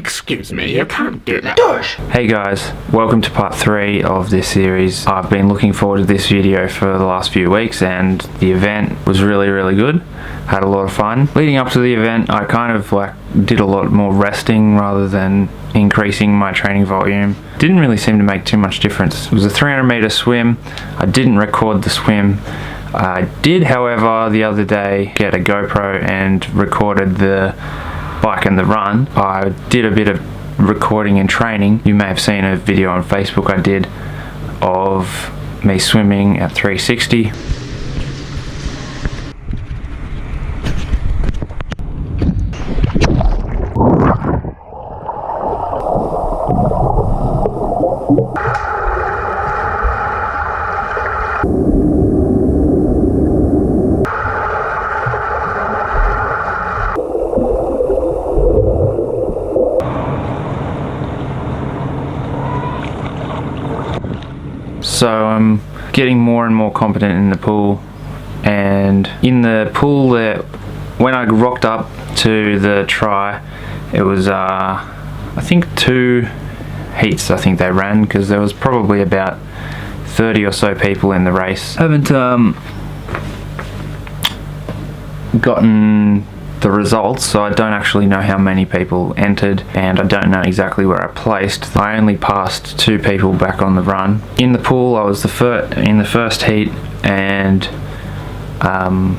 Excuse me, you can't do that. Hey guys, welcome to part 3 of this series. I've been looking forward to this video for the last few weeks and the event was really good. Had a lot of fun. Leading up to the event, I kind of did a lot more resting rather than increasing my training volume. Didn't really seem to make too much difference. It was a 300 meter swim. I didn't record the swim. I did, however, the other day get a GoPro and recorded the bike and the run. I did a bit of recording and training. You may have seen a video on Facebook I did of me swimming at 360. So I'm getting more and more competent in the pool, and in the pool there, when I rocked up to the try, it was I think 2 heats I think they ran, because there was probably about 30 or so people in the race. I haven't gotten the results, so I don't actually know how many people entered, and I don't know exactly where I placed. I only passed 2 people back on the run. In the pool, I was in the first heat, and I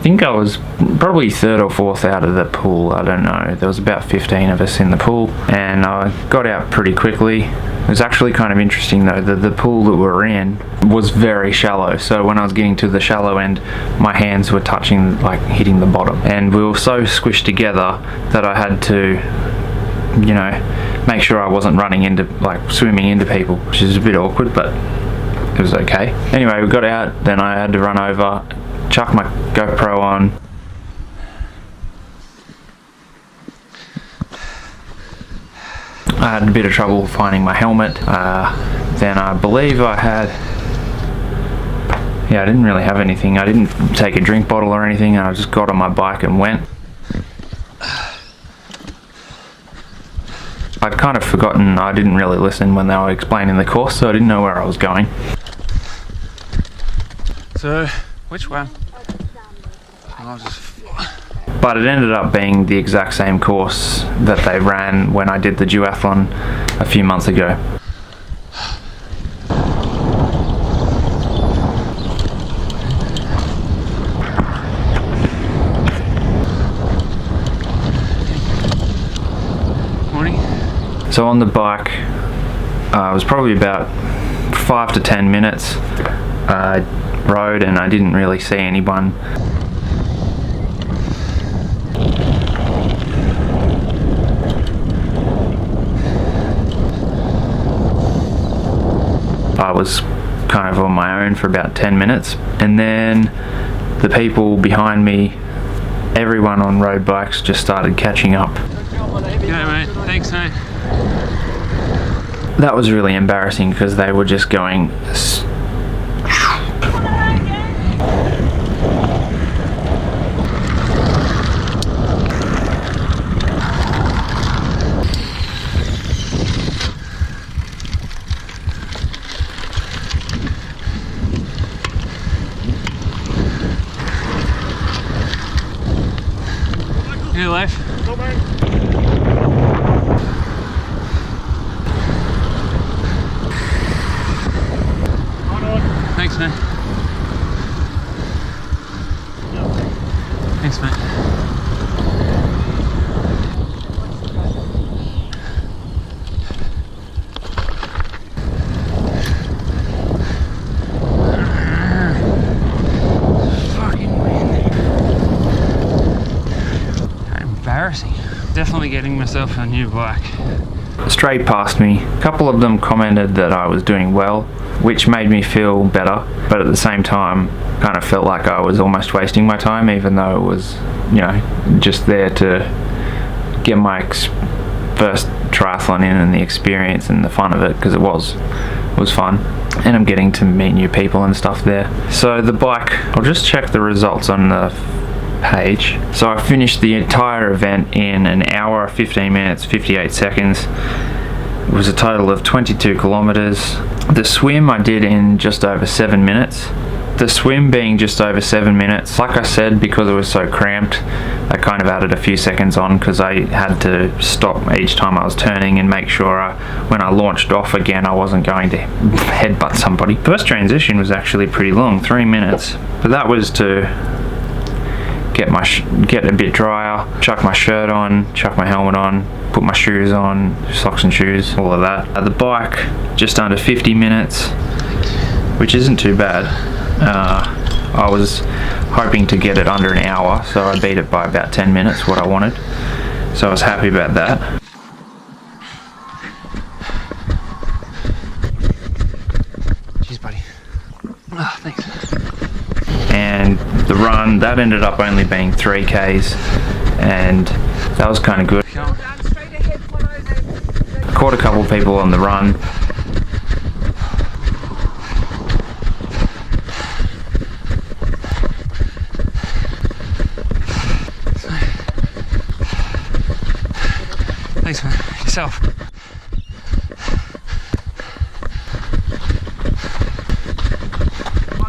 think I was probably 3rd or 4th out of the pool. I don't know. There was about 15 of us in the pool, and I got out pretty quickly. It was actually kind of interesting though that the pool that we're in was very shallow, so when I was getting to the shallow end, my hands were touching, hitting the bottom, and we were so squished together that I had to, make sure I wasn't running into, swimming into people, which is a bit awkward, but it was okay. Anyway, we got out, then I had to run over, chuck my GoPro on. I had a bit of trouble finding my helmet. Then I believe I didn't really have anything. I didn't take a drink bottle or anything. I just got on my bike and went. I'd kind of forgotten, I didn't really listen when they were explaining the course, so I didn't know where I was going. So, which one? But it ended up being the exact same course that they ran when I did the duathlon a few months ago. Morning. So on the bike, it was probably about 5 to 10 minutes. I rode and I didn't really see anyone. I was kind of on my own for about 10 minutes, and then the people behind me, everyone on road bikes, just started catching up. Yeah, mate. Thanks, mate. That was really embarrassing because they were just going New life. Thanks, man. Thanks, mate. Fucking wind. Embarrassing. Definitely getting myself a new bike. straight past me. A couple of them commented that I was doing well, which made me feel better, but at the same time kind of felt like I was almost wasting my time, even though it was, just there to get my first triathlon in and the experience and the fun of it, because it was fun, and I'm getting to meet new people and stuff there. So the bike, I'll just check the results on the page. So I finished the entire event in an hour, 15 minutes, 58 seconds. It was a total of 22 kilometers. The swim I did in just over 7 minutes. The swim being just over 7 minutes, like I said, because it was so cramped, I kind of added a few seconds on because I had to stop each time I was turning and make sure when I launched off again I wasn't going to headbutt somebody. First transition was actually pretty long, 3 minutes, but that was to get a bit drier, chuck my shirt on, chuck my helmet on, put my shoes on, socks and shoes, all of that. The bike, just under 50 minutes, which isn't too bad. I was hoping to get it under an hour, so I beat it by about 10 minutes, what I wanted. So I was happy about that. Cheers, buddy. Ah, thanks. And the run, that ended up only being 3Ks, and that was kind of good. Caught a couple people on the run. Thanks, man. Yourself.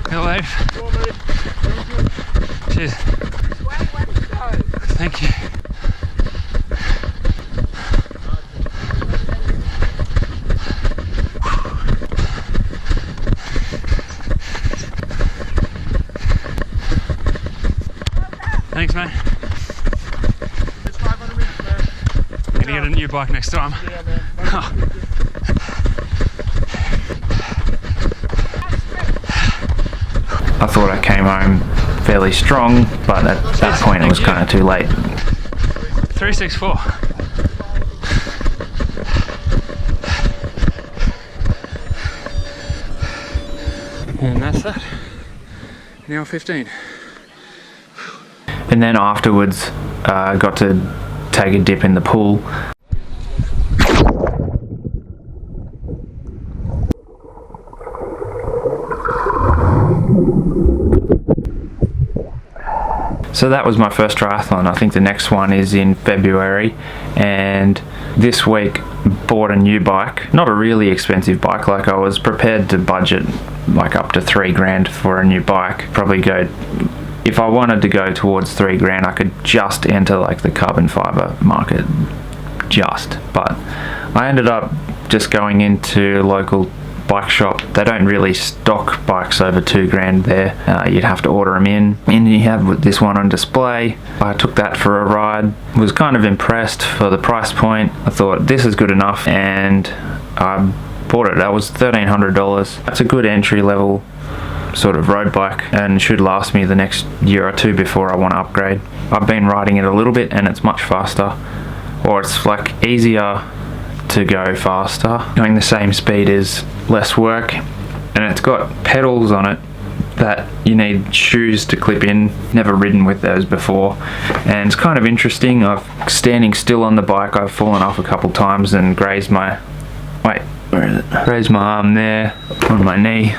Hello. Cheers. Thank you. Thanks, man. It's 500 meters, man. Gonna get a new bike next time. Yeah, man. I thought I came home fairly strong, but at that point it was kind of too late. 364. And that's that. Now 15. And then afterwards, I got to take a dip in the pool. So that was my first triathlon. I think the next one is in February, and this week bought a new bike. Not a really expensive bike, like I was prepared to budget like up to $3,000 for a new bike. Probably go, if I wanted to go towards $3,000, I could just enter like the carbon fiber market, but I ended up just going into local bike shop. They don't really stock bikes over $2,000 there. You'd have to order them in, and you have this one on display. I took that for a ride, was kind of impressed for the price point. I thought this is good enough, and I bought it. That was $1,300. That's a good entry level sort of road bike and should last me the next year or two before I want to upgrade. I've been riding it a little bit and it's much faster, or it's like easier to go faster. Going the same speed is less work, and it's got pedals on it that you need shoes to clip in. Never ridden with those before, and it's kind of interesting. Standing still on the bike, I've fallen off a couple times and grazed my grazed my arm there on my knee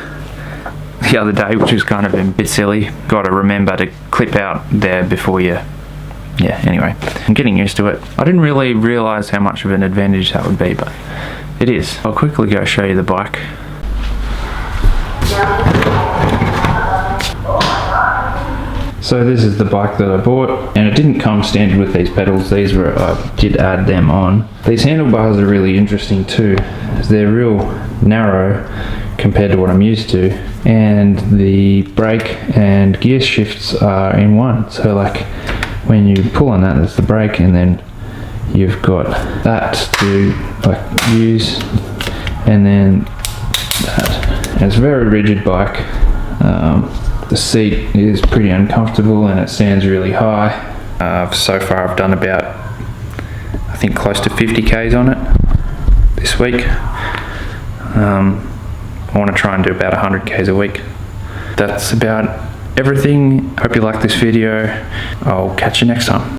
the other day, which was kind of a bit silly. Got to remember to clip out there before you. Yeah, anyway, I'm getting used to it. I didn't really realise how much of an advantage that would be, but it is. I'll quickly go show you the bike. So this is the bike that I bought, and it didn't come standard with these pedals. These were, I did add them on. These handlebars are really interesting too, as they're real narrow compared to what I'm used to, and the brake and gear shifts are in one. So like, when you pull on that, that's the brake, and then you've got that to like use, and then that. And it's a very rigid bike. The seat is pretty uncomfortable and it stands really high. So far I've done about, I think, close to 50 Ks on it this week. I want to try and do about 100 Ks a week. That's about everything. Hope you like this video. I'll catch you next time.